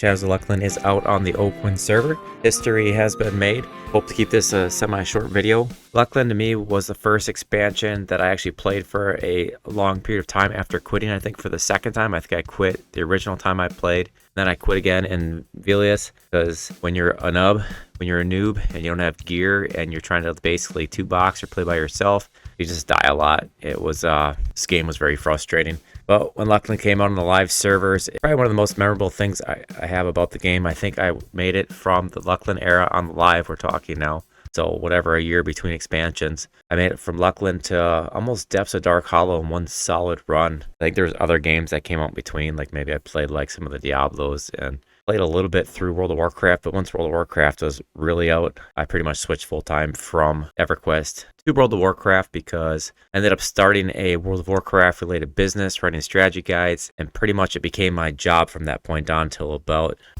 Shadows of Luclin is out on the Oakwynd server. History has been made. Hope to keep this a semi-short video. Luclin to me was the first expansion that I actually played for a long period of time after quitting. I think for the second time. I think I quit the original time I played. Then I quit again in Velius because when you're a noob and you don't have gear and you're trying to basically 2-box or play by yourself, you just die a lot. It was this game was very frustrating. But when Luclin came out on the live servers, it's probably one of the most memorable things I have about the game. I think I made it from the Luclin era on the live we're talking now. So whatever, a year between expansions. I made it from Luclin to almost Depths of Dark Hollow in one solid run. I think there's other games that came out in between. Like maybe I played like some of the Diablos and played a little bit through World of Warcraft. But once World of Warcraft was really out, I pretty much switched full time from EverQuest to World of Warcraft because I ended up starting a World of Warcraft related business, writing strategy guides, and pretty much it became my job from that point on till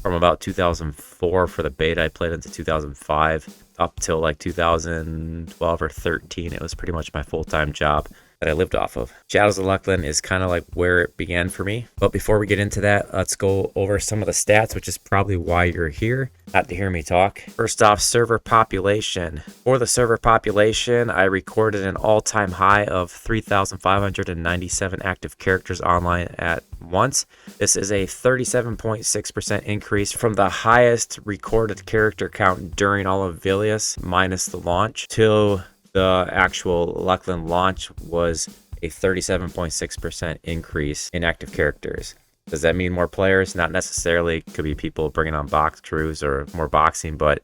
from about 2004 for the beta. I played into 2005 up till like 2012 or 13. It was pretty much my full-time job that I lived off of. Shadows of Luclin is kind of like where it began for me. But before we get into that, let's go over some of the stats, which is probably why you're here, not to hear me talk. First off, server population. For the server population, I recorded an all-time high of 3,597 active characters online at once. This is a 37.6% increase from the highest recorded character count during all of Velius, minus the launch, till the actual Luclin launch was a 37.6% increase in active characters. Does that mean more players? Not necessarily. Could be people bringing on box crews or more boxing, but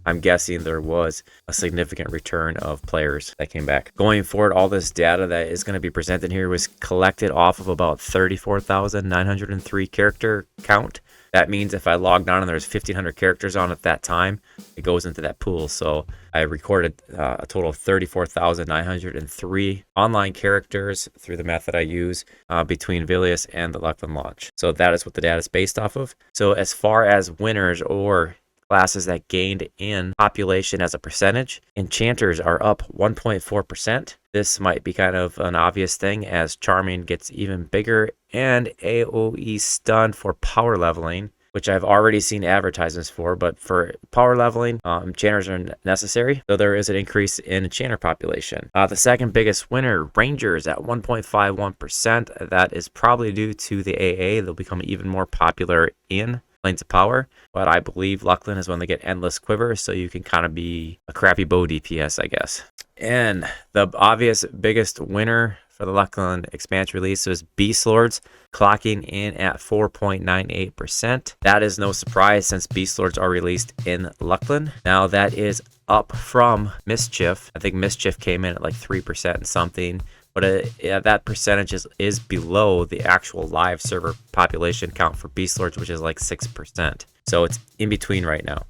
I'm guessing there was a significant return of players that came back. Going forward, all this data that is going to be presented here was collected off of about 34,903 character count. That means if I logged on and there's 1,500 characters on at that time, it goes into that pool. So I recorded a total of 34,903 online characters through the method I use between Velius and the Luclin launch. So that is what the data is based off of. So as far as winners or classes that gained in population as a percentage, Enchanters are up 1.4%. This might be kind of an obvious thing as Charming gets even bigger, and AoE stun for power leveling, which I've already seen advertisements for, but for power leveling, enchanters are necessary. So there is an increase in enchanter population. The second biggest winner, Rangers at 1.51%. That is probably due to the AA. They'll become even more popular in Planes of Power, but I believe Luclin is when they get Endless Quiver, so you can kind of be a crappy bow DPS, I guess. And the obvious biggest winner for the Luclin expansion release was Beastlords, clocking in at 4.98%. That is no surprise since Beastlords are released in Luclin. Now that is up from Mischief. I think Mischief came in at like 3% and something. But that percentage is below the actual live server population count for Beastlords, which is like 6%. So it's in between right now.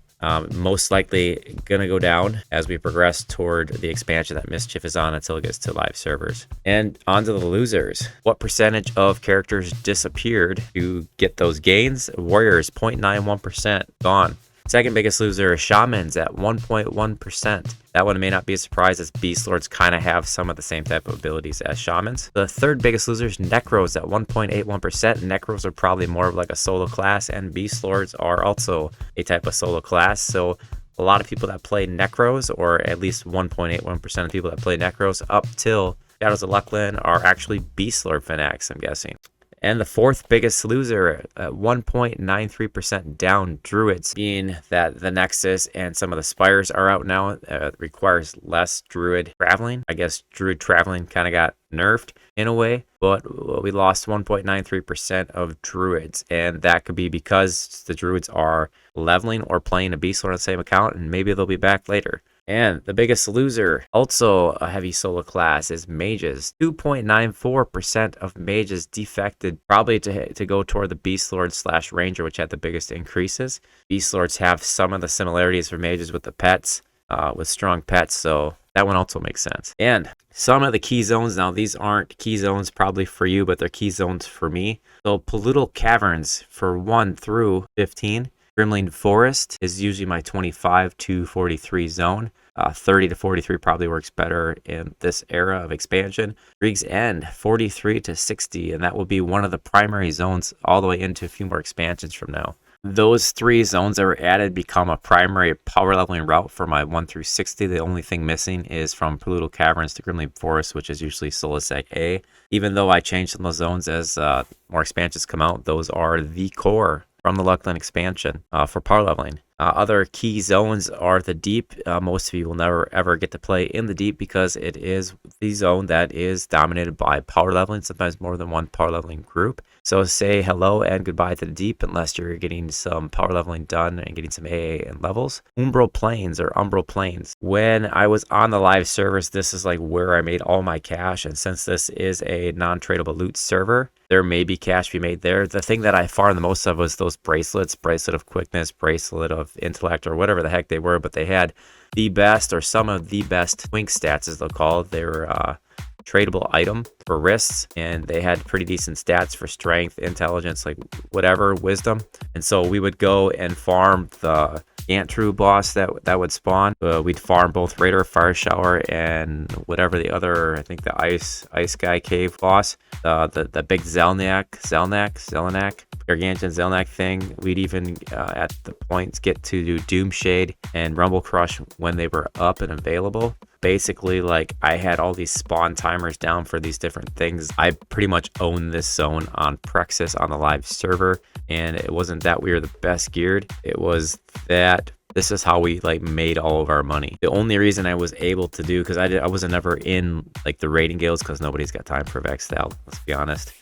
Most likely going to go down as we progress toward the expansion that Mischief is on until it gets to live servers. And on to the losers. What percentage of characters disappeared to get those gains? Warriors, 0.91%, gone. Second biggest loser is Shamans at 1.1%. That one may not be a surprise as Beastlords kind of have some of the same type of abilities as Shamans. The third biggest loser is Necros at 1.81%. Necros are probably more of like a solo class, and Beastlords are also a type of solo class. So a lot of people that play Necros, or at least 1.81% of people that play Necros up till Shadows of Luclin, are actually Beastlord fanatics, I'm guessing. And the fourth biggest loser at 1.93% down, Druids, being that the Nexus and some of the Spires are out now. It requires less Druid traveling. I guess Druid traveling kind of got nerfed in a way, but we lost 1.93% of Druids, and that could be because the Druids are leveling or playing a Beastlord on the same account, and maybe they'll be back later. And the biggest loser, also a heavy solo class, is Mages. 2.94% of Mages defected, probably to go toward the Beastlord / Ranger, which had the biggest increases. Beastlords have some of the similarities for Mages with the pets, with strong pets, so that one also makes sense. And some of the key zones, now these aren't key zones probably for you, but they're key zones for me. So Pollutal Caverns for 1 through 15. Grimling Forest is usually my 25 to 43 zone. 30 to 43 probably works better in this era of expansion. Grieg's End, 43 to 60, and that will be one of the primary zones all the way into a few more expansions from now. Those 3 zones that were added become a primary power leveling route for my 1 through 60. The only thing missing is from Pollutal Caverns to Grimly Forest, which is usually Solisec A. Even though I changed some of those zones as more expansions come out, those are the core from the Luclin expansion for power leveling. Other key zones are the Deep. Most of you will never ever get to play in the Deep because it is the zone that is dominated by power leveling, sometimes more than one power leveling group. So say hello and goodbye to the Deep unless you're getting some power leveling done and getting some AA and levels. Umbral Plains or Umbral Plains. When I was on the live servers, this is like where I made all my cash, and since this is a non-tradable loot server, there may be cash to be made there. The thing that I farmed the most of was those bracelets, bracelet of quickness, bracelet of intellect, or whatever the heck they were, but they had the best or some of the best twink stats, as they'll call it. They were tradable item for wrists, and they had pretty decent stats for strength, intelligence, like whatever, wisdom. And so we would go and farm the Antru boss that would spawn. We'd farm both Raider, Fire Shower, and whatever the other, I think the Ice Guy Cave boss, the big Zelnak, Gargantuan Zelnak thing. We'd even at the points get to do Doomshade and Rumble Crush when they were up and available. Basically, like, I had all these spawn timers down for these different things. I pretty much owned this zone on Praxis on the live server, and it wasn't that we were the best geared. It was that this is how we like made all of our money. The only reason I was able to do, because I wasn't ever in like the raiding guilds, because nobody's got time for Vextal, let's be honest.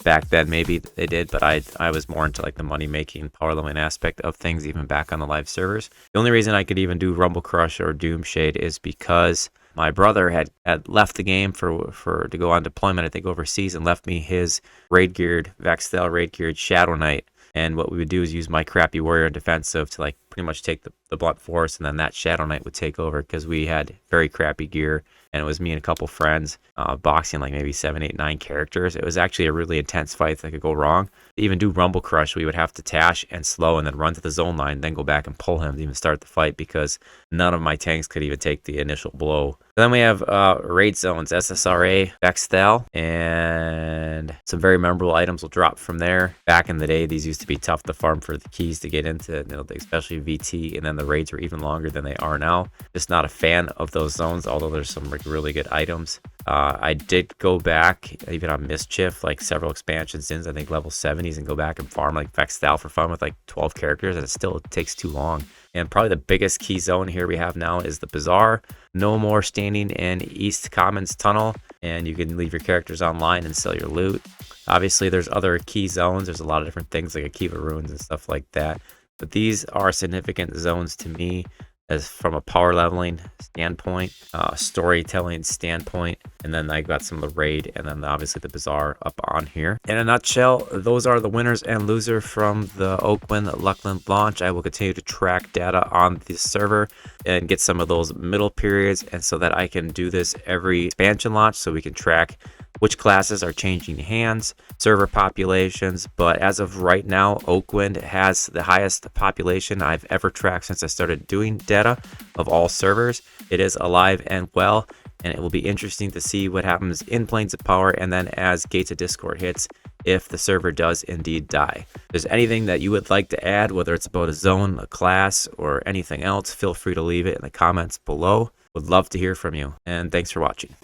Back then maybe they did, but I was more into like the money making, power leveling aspect of things, even back on the live servers. The only reason I could even do Rumble Crush or Doomshade is because my brother had left the game for to go on deployment, I think overseas, and left me his raid geared Vextal, raid geared Shadow Knight. And what we would do is use my crappy warrior and defensive to like pretty much take the blunt force, and then that Shadow Knight would take over because we had very crappy gear, and it was me and a couple friends boxing like maybe 7, 8, 9 characters. It was actually a really intense fight that could go wrong. To even do Rumble Crush, we would have to tash and slow and then run to the zone line, then go back and pull him to even start the fight because none of my tanks could even take the initial blow. Then we have raid zones, SSRA, Vextal, and some very memorable items will drop from there. Back in the day, these used to be tough to farm for the keys to get into, you know, especially VT, and then the raids were even longer than they are now. Just not a fan of those zones, although there's some like really good items. I did go back even on Mischief, like several expansions in, I think level 70s, and go back and farm like Vextal for fun with like 12 characters, and it takes too long. And probably the biggest key zone here we have now is the Bazaar. No more standing in East Commons Tunnel, and you can leave your characters online and sell your loot. Obviously, there's other key zones. There's a lot of different things like Akiva Ruins and stuff like that. But these are significant zones to me as from a power leveling standpoint, storytelling standpoint, and then I got some of the raid, and then obviously the Bazaar up on here. In a nutshell, those are the winners and losers from the Oakwynd Luclin launch. I will continue to track data on the server and get some of those middle periods, and so that I can do this every expansion launch, so we can track which classes are changing hands, server populations. But as of right now, Oakwynd has the highest population I've ever tracked since I started doing data of all servers. It is alive and well, and it will be interesting to see what happens in Plains of Power, and then as Gates of Discord hits, if the server does indeed die. If there's anything that you would like to add, whether it's about a zone, a class, or anything else, feel free to leave it in the comments below. Would love to hear from you, and thanks for watching.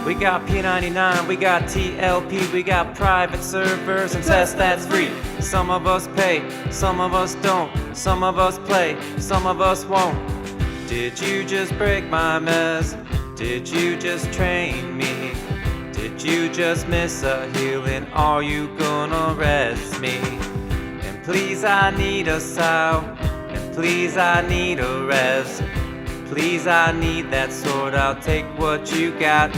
We got P99, we got TLP, we got private servers and tests that's free. Some of us pay, some of us don't, some of us play, some of us won't. Did you just break my mess? Did you just train me? Did you just miss a healing? Are you gonna rest me? And please I need a sow, and please I need a rest. Please I need that sword, I'll take what you got.